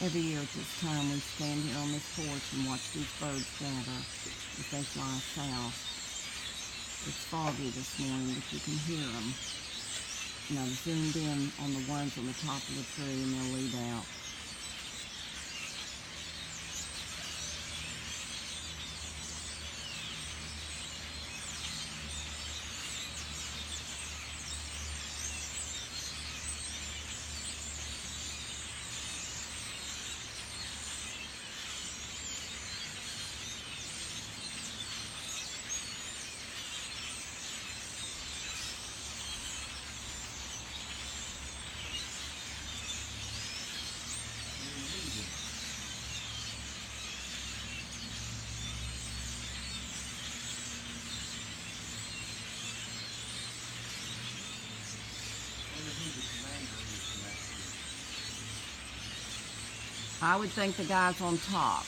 Every year at this time, we stand here on this porch and watch these birds gather as they fly south. It's foggy this morning, but you can hear them. And I've zoomed in on the ones on the top of the tree, and they'll lead out. I would think the guys on top.